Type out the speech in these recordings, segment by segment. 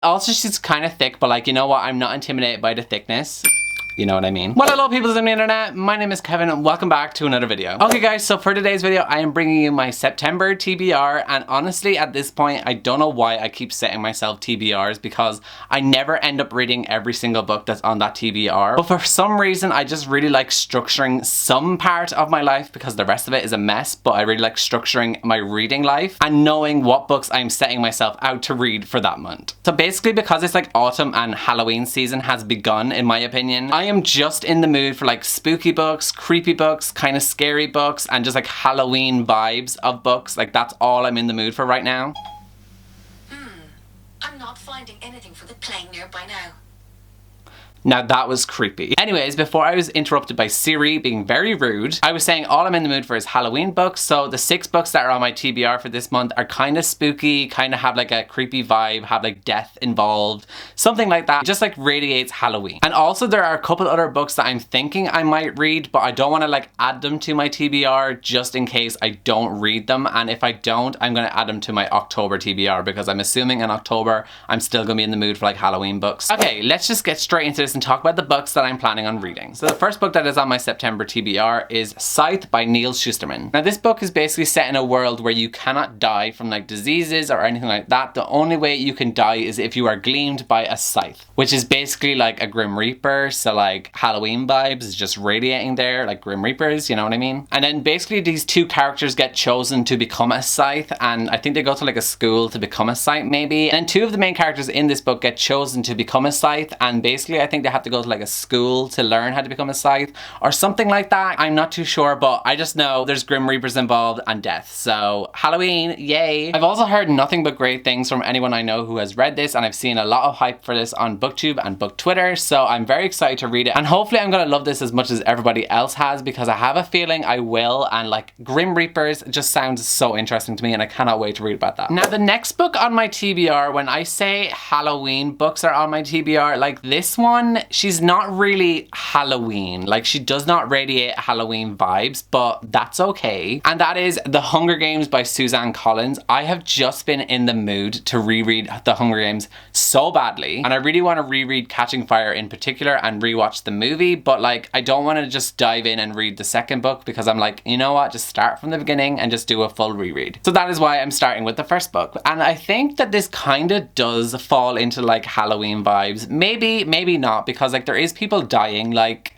Also, she's kind of thick, but like, you know what? I'm not intimidated by the thickness. You know what I mean? Well, hello people on the internet, my name is Kevin and welcome back to another video. Okay guys, so for today's video, I am bringing you my September TBR, and honestly at this point, I don't know why I keep setting myself TBRs because I never end up reading every single book that's on that TBR. But for some reason, I just really like structuring some part of my life because the rest of it is a mess, but I really like structuring my reading life and knowing what books I'm setting myself out to read for that month. So basically because it's like autumn and Halloween season has begun, in my opinion, I am just in the mood for like spooky books, creepy books, kind of scary books, and just like Halloween vibes of books. Like that's all I'm in the mood for right now. I'm not finding anything for the playing nearby now. Now that was creepy. Anyways, before I was interrupted by Siri being very rude, I was saying all I'm in the mood for is Halloween books. So the 6 books that are on my TBR for this month are kind of spooky, kind of have like a creepy vibe, have like death involved, something like that. It just like radiates Halloween. And also there are a couple other books that I'm thinking I might read, but I don't want to like add them to my TBR just in case I don't read them. And if I don't, I'm going to add them to my October TBR because I'm assuming in October I'm still going to be in the mood for like Halloween books. Okay, let's just get straight into this and talk about the books that I'm planning on reading. So the first book that is on my September TBR is Scythe by Neal Shusterman. Now this book is basically set in a world where you cannot die from like diseases or anything like that. The only way you can die is if you are gleamed by a scythe, which is basically like a Grim Reaper. So like Halloween vibes is just radiating there, like Grim Reapers, you know what I mean? And then basically these 2 characters get chosen to become a scythe, and I think they go to like a school to become a scythe maybe. And 2 of the main characters in this book get chosen to become a scythe, and basically I think they have to go to like a school to learn how to become a scythe or something like that. I'm not too sure, but I just know there's Grim Reapers involved and death. So Halloween, yay. I've also heard nothing but great things from anyone I know who has read this, and I've seen a lot of hype for this on BookTube and Book Twitter, so I'm very excited to read it, and hopefully I'm gonna love this as much as everybody else has because I have a feeling I will. And like Grim Reapers just sounds so interesting to me and I cannot wait to read about that. Now the next book on my TBR, when I say Halloween books are on my TBR, like this one, she's not really Halloween. Like she does not radiate Halloween vibes, but that's okay. And that is The Hunger Games by Suzanne Collins. I have just been in the mood to reread The Hunger Games so badly, and I really want to reread Catching Fire in particular and rewatch the movie, but like I don't want to just dive in and read the second book because I'm like, you know what, just start from the beginning and just do a full reread. So that is why I'm starting with the first book, and I think that this kind of does fall into like Halloween vibes. Maybe, maybe not, because like there is people dying, like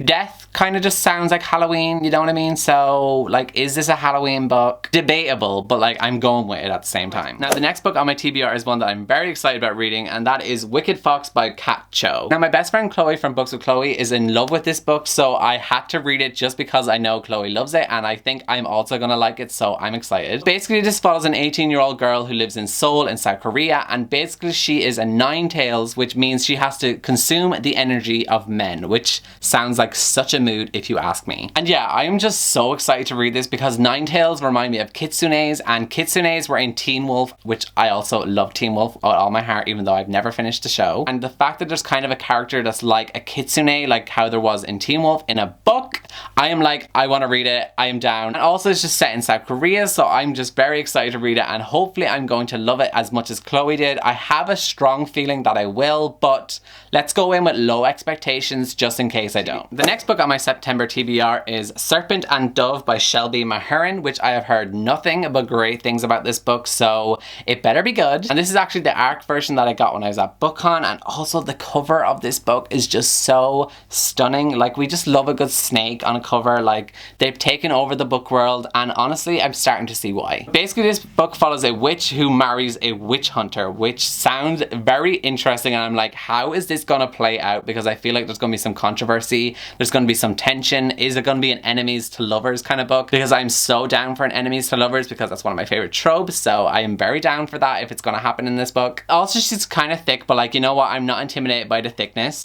death kind of just sounds like Halloween, you know what I mean? So like, is this a Halloween book? Debatable, but like I'm going with it at the same time. Now the next book on my TBR is one that I'm very excited about reading, and that is Wicked Fox by Kat Cho. Now my best friend Chloe from Books with Chloe is in love with this book, so I had to read it just because I know Chloe loves it, and I think I'm also gonna like it, so I'm excited. Basically this follows an 18-year-old girl who lives in Seoul in South Korea, and basically she is a Nine-Tails, which means she has to consume the energy of men, which sounds like such a mood if you ask me. And yeah, I am just so excited to read this because Nine-Tails remind me of Kitsunes, and Kitsunes were in Teen Wolf, which I also love Teen Wolf with all my heart, even though I've never finished the show. And the fact that there's kind of a character that's like a Kitsune, like how there was in Teen Wolf, in a book, I am like, I want to read it, I am down. And also it's just set in South Korea, so I'm just very excited to read it, and hopefully I'm going to love it as much as Chloe did. I have a strong feeling that I will, but let's go in with low expectations just in case I don't. The next book on my September TBR is Serpent and Dove by Shelby Mahurin, which I have heard nothing but great things about this book, so it better be good. And this is actually the ARC version that I got when I was at BookCon, and also the cover of this book is just so stunning. Like we just love a good snake on a cover. Like they've taken over the book world, and honestly I'm starting to see why. Basically this book follows a witch who marries a witch hunter, which sounds very interesting, and I'm like, how is this gonna play out? Because I feel like there's gonna be some controversy, there's gonna be some tension. Is it gonna be an enemies to lovers kind of book? Because I'm so down for an enemies to lovers because that's one of my favorite tropes, so I am very down for that if it's gonna happen in this book. Also she's kind of thick, but like, you know what, I'm not intimidated by the thickness.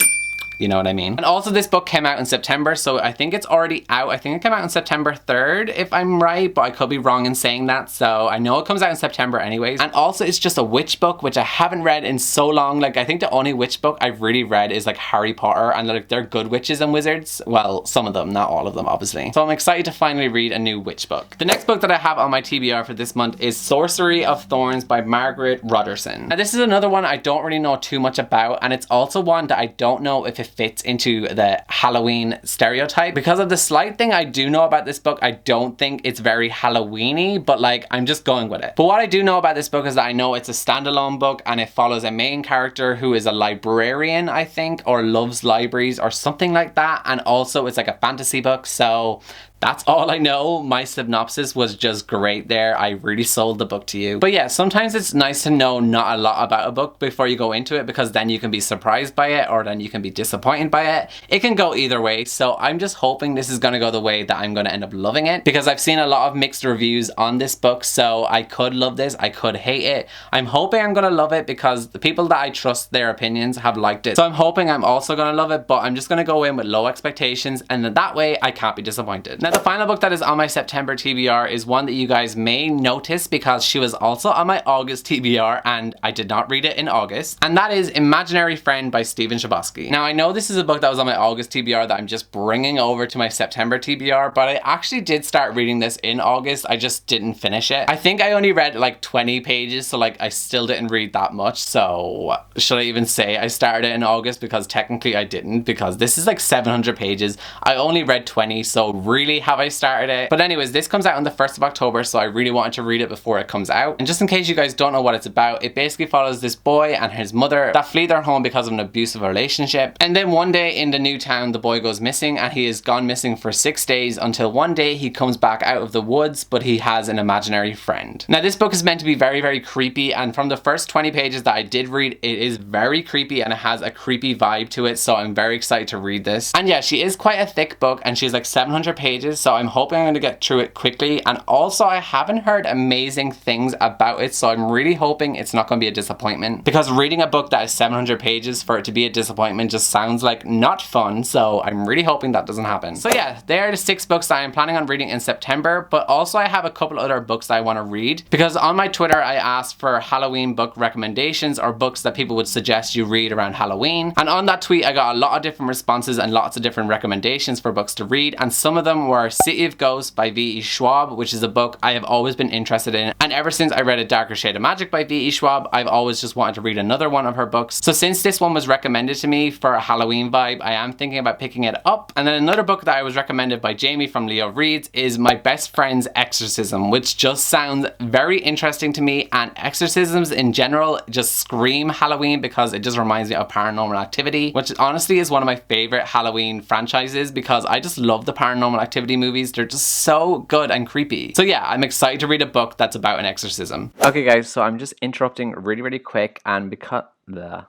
you know what I mean? And also this book came out in September, so I think it's already out. I think it came out on September 3rd, if I'm right, but I could be wrong in saying that. So I know it comes out in September anyways. And also it's just a witch book, which I haven't read in so long. Like, I think the only witch book I've really read is like Harry Potter, and like they're good witches and wizards. Well, some of them, not all of them, obviously. So I'm excited to finally read a new witch book. The next book that I have on my TBR for this month is Sorcery of Thorns by Margaret Rutterson. Now this is another one I don't really know too much about, and it's also one that I don't know if it fits into the Halloween stereotype. Because of the slight thing I do know about this book, I don't think it's very Halloween-y, but like I'm just going with it. But what I do know about this book is that I know it's a standalone book, and it follows a main character who is a librarian, I think, or loves libraries or something like that, and also it's like a fantasy book, so that's all I know. My synopsis was just great there. I really sold the book to you. But yeah, sometimes it's nice to know not a lot about a book before you go into it, because then you can be surprised by it, or then you can be disappointed by it. It can go either way. So I'm just hoping this is going to go the way that I'm going to end up loving it, because I've seen a lot of mixed reviews on this book. So I could love this, I could hate it. I'm hoping I'm going to love it because the people that I trust their opinions have liked it. So I'm hoping I'm also going to love it, but I'm just going to go in with low expectations, and then that way I can't be disappointed. Now, the final book that is on my September TBR is one that you guys may notice because she was also on my August TBR and I did not read it in August, and that is Imaginary Friend by Stephen Chbosky. Now I know this is a book that was on my August TBR that I'm just bringing over to my September TBR, but I actually did start reading this in August. I just didn't finish it. I think I only read like 20 pages, so like I still didn't read that much. So should I even say I started it in August, because technically I didn't, because this is like 700 pages. I only read 20, so really have I started it? But anyways, this comes out on the 1st of October, so I really wanted to read it before it comes out. And just in case you guys don't know what it's about, it basically follows this boy and his mother that flee their home because of an abusive relationship. And then one day in the new town, the boy goes missing, and he has gone missing for 6 days, until one day he comes back out of the woods, but he has an imaginary friend. Now this book is meant to be very, very creepy, and from the first 20 pages that I did read, it is very creepy and it has a creepy vibe to it, so I'm very excited to read this. And yeah, she is quite a thick book, and she's like 700 pages, so I'm hoping I'm going to get through it quickly. And also I haven't heard amazing things about it, so I'm really hoping it's not going to be a disappointment, because reading a book that is 700 pages for it to be a disappointment just sounds like not fun, so I'm really hoping that doesn't happen. So yeah, there are the 6 books that I'm planning on reading in September, but also I have a couple other books that I want to read, because on my Twitter I asked for Halloween book recommendations, or books that people would suggest you read around Halloween, and on that tweet I got a lot of different responses and lots of different recommendations for books to read, and some of them were City of Ghosts by V.E. Schwab, which is a book I have always been interested in, and ever since I read A Darker Shade of Magic by V.E. Schwab, I've always just wanted to read another one of her books. So since this one was recommended to me for a Halloween vibe, I am thinking about picking it up. And then another book that I was recommended by Jamie from Leo Reads is My Best Friend's Exorcism, which just sounds very interesting to me, and exorcisms in general just scream Halloween because it just reminds me of Paranormal Activity, which honestly is one of my favorite Halloween franchises, because I just love the Paranormal Activity movies. They're just so good and creepy. So yeah, I'm excited to read a book that's about an exorcism. Okay guys, so I'm just interrupting really, really quick, and because the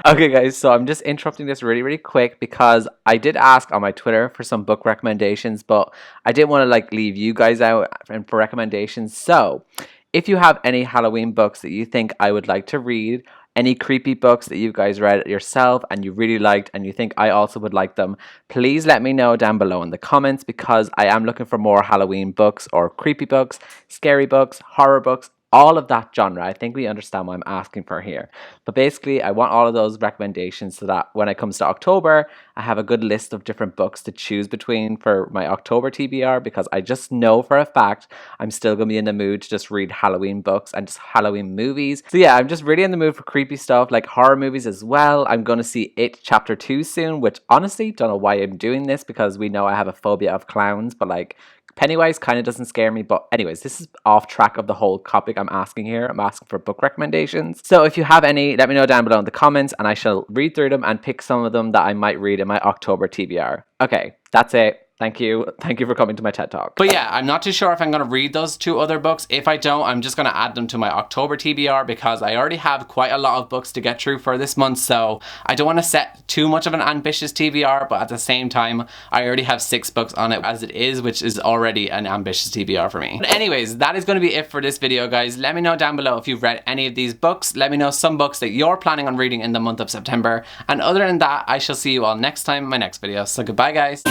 okay guys, so I'm just interrupting this really, really quick because I did ask on my Twitter for some book recommendations, but I didn't want to like leave you guys out for recommendations. So if you have any Halloween books that you think I would like to read, any creepy books that you guys read yourself and you really liked and you think I also would like them, please let me know down below in the comments, because I am looking for more Halloween books or creepy books, scary books, horror books, all of that genre. I think we understand what I'm asking for here. But basically, I want all of those recommendations so that when it comes to October, I have a good list of different books to choose between for my October TBR, because I just know for a fact I'm still going to be in the mood to just read Halloween books and just Halloween movies. So yeah, I'm just really in the mood for creepy stuff, like horror movies as well. I'm going to see It Chapter 2 soon, which honestly, don't know why I'm doing this, because we know I have a phobia of clowns, but like, Pennywise kind of doesn't scare me. But anyways, this is off track of the whole topic I'm asking here. I'm asking for book recommendations. So if you have any, let me know down below in the comments, and I shall read through them and pick some of them that I might read in my October TBR. Okay, that's it. Thank you for coming to my TED Talk. But yeah, I'm not too sure if I'm going to read those 2 other books. If I don't, I'm just going to add them to my October TBR because I already have quite a lot of books to get through for this month, so I don't want to set too much of an ambitious TBR, but at the same time, I already have 6 books on it as it is, which is already an ambitious TBR for me. But anyways, that is going to be it for this video, guys. Let me know down below if you've read any of these books. Let me know some books that you're planning on reading in the month of September. And other than that, I shall see you all next time in my next video. So goodbye, guys.